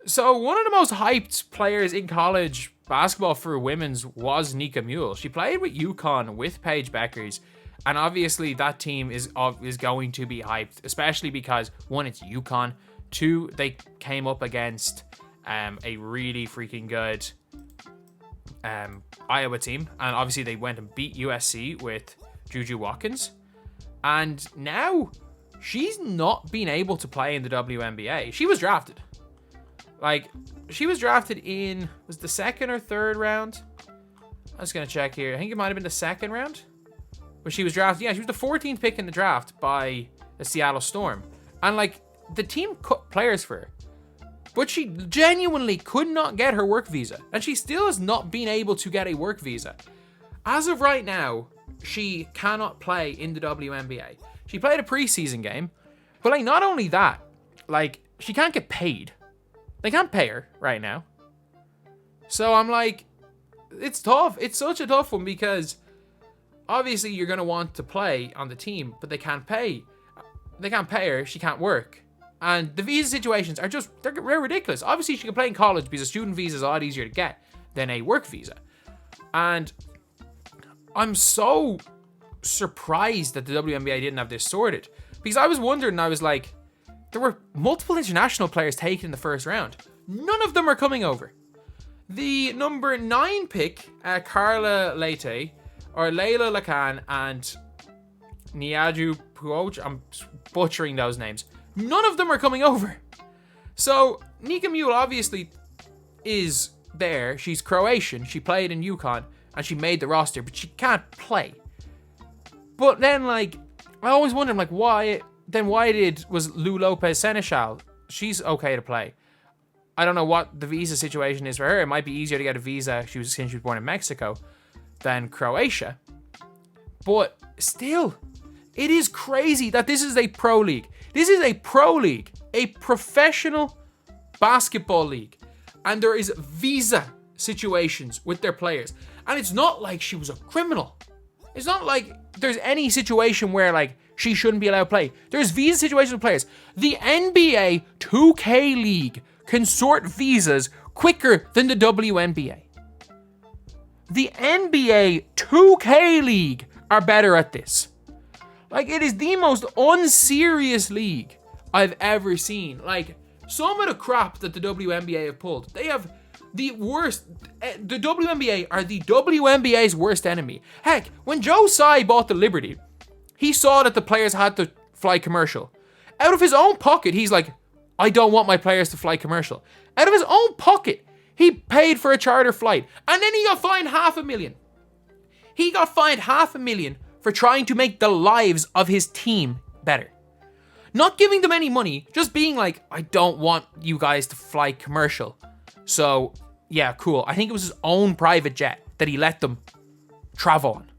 So one of the most hyped players in college basketball for women's was Nika Muhl. She played with UConn with Paige Beckers, and obviously that team is going to be hyped, especially because one, it's UConn. Two, they came up against a really freaking good Iowa team, and obviously they went and beat USC with Juju Watkins, and now she's not been able to play in the WNBA. She was drafted. She was drafted in, was the second or third round? I was going to check here. I think it might have been the second round. But she was drafted. Yeah, she was the 14th pick in the draft by the Seattle Storm. And, the team cut players for her. But she genuinely could not get her work visa. And she still has not been able to get a work visa. As of right now, she cannot play in the WNBA. She played a preseason game. But, not only that, she can't get paid. They can't pay her right now. So I'm it's tough. It's such a tough one because obviously you're going to want to play on the team, but they can't pay. They can't pay her. She can't work. And the visa situations are they're ridiculous. Obviously she can play in college because a student visa is a lot easier to get than a work visa. And I'm so surprised that the WNBA didn't have this sorted, because I was wondering, I was there were multiple international players taken in the first round. None of them are coming over. The number 9 pick, Carla Leite, or Layla Lacan, and Niaju Puoj, I'm butchering those names. None of them are coming over. So, Nika Muhl obviously is there. She's Croatian. She played in UConn, and she made the roster, but she can't play. But then, I always wondered, why... Then was Lou Lopez Seneschal? She's okay to play. I don't know what the visa situation is for her. It might be easier to get a visa since she was born in Mexico than Croatia. But still, it is crazy that this is a pro league. This is a pro league, a professional basketball league. And there is visa situations with their players. And it's not like she was a criminal. It's not like there's any situation where, she shouldn't be allowed to play. There's visa situations with players. The NBA 2K League can sort visas quicker than the WNBA. The NBA 2K League are better at this. It is the most unserious league I've ever seen. Some of the crap that the WNBA have pulled, they have the worst. The WNBA are the WNBA's worst enemy. Heck, when Joe Tsai bought the Liberty, he saw that the players had to fly commercial. Out of his own pocket, he's I don't want my players to fly commercial. Out of his own pocket, he paid for a charter flight. And then he got fined $500,000. He got fined $500,000 for trying to make the lives of his team better. Not giving them any money, just being I don't want you guys to fly commercial. So, yeah, cool. I think it was his own private jet that he let them travel on.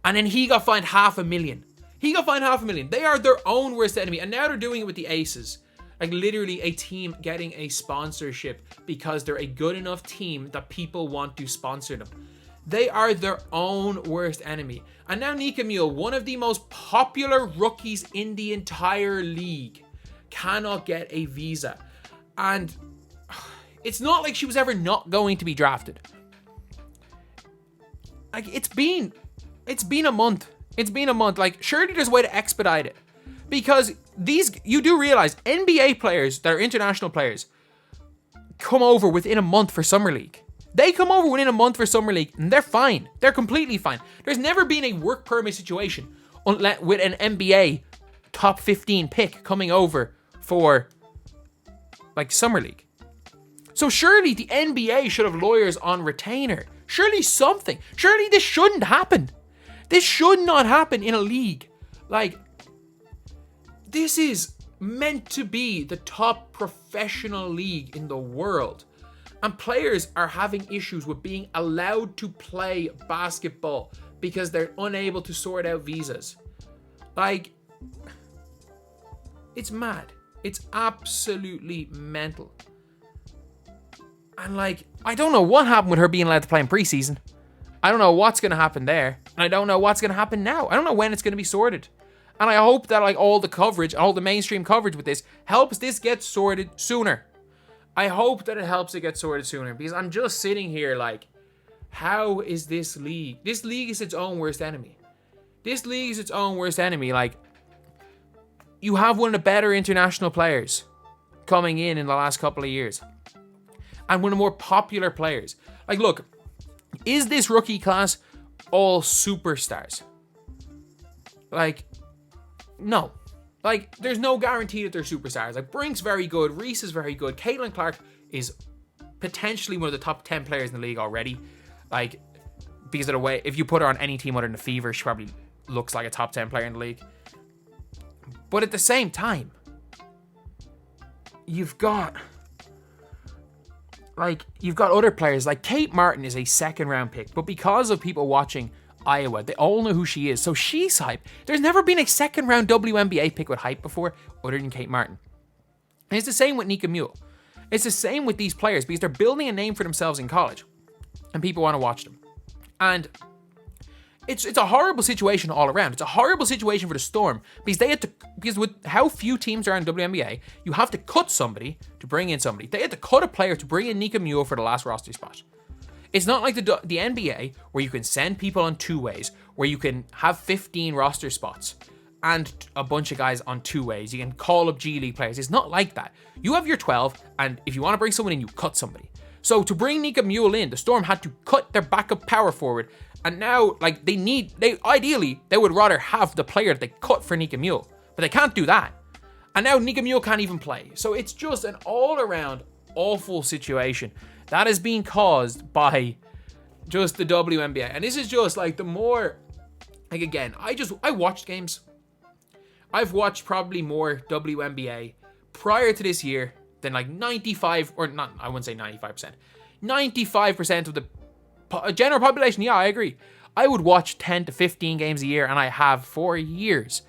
And then he got fined $500,000. He got fined $500,000. They are their own worst enemy. And now they're doing it with the Aces. Literally a team getting a sponsorship because they're a good enough team that people want to sponsor them. They are their own worst enemy. And now Nika Muhl, one of the most popular rookies in the entire league, cannot get a visa. And it's not like she was ever not going to be drafted. It's been a month. It's been a month. Surely there's a way to expedite it. Because you do realize NBA players that are international players come over within a month for Summer League. They come over within a month for Summer League and they're fine. They're completely fine. There's never been a work permit situation with an NBA top 15 pick coming over for Summer League. So surely the NBA should have lawyers on retainer. Surely something. Surely this shouldn't happen. This should not happen in a league. This is meant to be the top professional league in the world. And players are having issues with being allowed to play basketball because they're unable to sort out visas. It's mad. It's absolutely mental. And I don't know what happened with her being allowed to play in preseason. I don't know what's going to happen there. And I don't know what's going to happen now. I don't know when it's going to be sorted. And I hope that all the coverage, all the mainstream coverage with this helps this get sorted sooner. I hope that it helps it get sorted sooner, because I'm just sitting here like, how is this league? This league is its own worst enemy. This league is its own worst enemy. Like, you have one of the better international players coming in the last couple of years. And one of the more popular players. Like, look, is this rookie class all superstars? Like, no. Like, there's no guarantee that they're superstars. Like, Brink's very good. Reese is very good. Caitlin Clark is potentially one of the top 10 players in the league already. Like, because of the way, if you put her on any team other than the Fever, she probably looks like a top 10 player in the league. But at the same time, you've got other players. Like, Kate Martin is a second round pick, but because of people watching Iowa, they all know who she is, so she's hype. There's never been a second round WNBA pick with hype before other than Kate Martin. And it's the same with Nika Muhl. It's the same with these players, because they're building a name for themselves in college and people want to watch them. And it's a horrible situation all around. It's a horrible situation for the Storm, because with how few teams are in WNBA, you have to cut somebody to bring in somebody. They had to cut a player to bring in Nika Muhl for the last roster spot. It's not like the NBA, where you can send people on two ways, where you can have 15 roster spots and a bunch of guys on two ways. You can call up G League players. It's not like that. You have your 12, and if you want to bring someone in, you cut somebody. So to bring Nika Muhl in, the Storm had to cut their backup power forward, and now, like, ideally, they would rather have the player that they cut for Nika Muhl, but they can't do that. And now Nika Muhl can't even play. So it's just an all-around awful situation that is being caused by just the WNBA. And this is just like the more, like, again, I watched games. I've watched probably more WNBA prior to this year than like 95, or not, I wouldn't say 95%. 95% of the general population. Yeah, I agree. I would watch 10 to 15 games a year, and I have for years.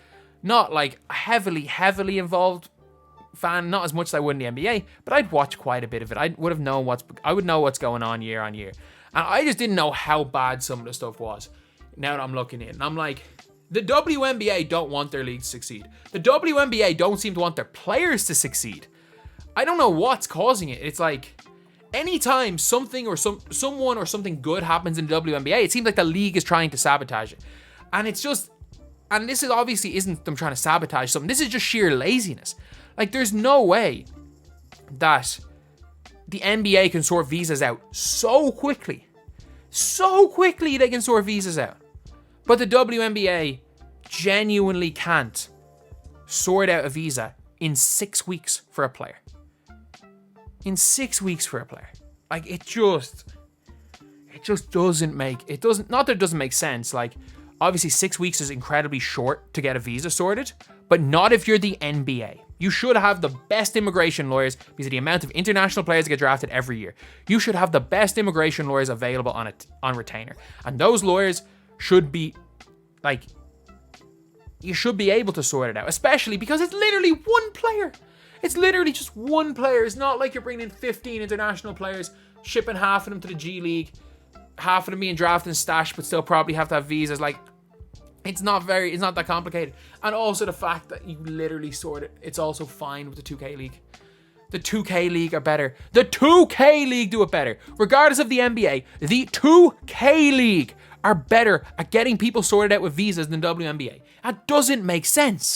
Not like a heavily involved fan, not as much as I would in the NBA, but I'd watch quite a bit of it. I would know what's going on year on year. And I just didn't know how bad some of the stuff was. Now that I'm looking at it, and I'm like, the WNBA don't want their league to succeed. The WNBA don't seem to want their players to succeed. I don't know what's causing it. It's like, anytime something or someone or something good happens in the WNBA, it seems like the league is trying to sabotage it. And it's just, and this is obviously isn't them trying to sabotage something. This is just sheer laziness. Like, there's no way that the NBA can sort visas out so quickly. So quickly they can sort visas out. But the WNBA genuinely can't sort out a visa in 6 weeks for a player. In 6 weeks for a player. Like, it just doesn't make, not that it doesn't make sense. Like, obviously 6 weeks is incredibly short to get a visa sorted, but not if you're the NBA. You should have the best immigration lawyers because of the amount of international players that get drafted every year. You should have the best immigration lawyers available on retainer. And those lawyers should be, like, you should be able to sort it out, especially because it's literally one player. It's literally just one player. It's not like you're bringing in 15 international players, shipping half of them to the G League, half of them being drafted and stashed, but still probably have to have visas. Like, it's not that complicated. And also the fact that you literally sort it, it's also fine with the 2K League. The 2K League are better. The 2K League do it better. Regardless of the NBA, the 2K League are better at getting people sorted out with visas than WNBA. That doesn't make sense.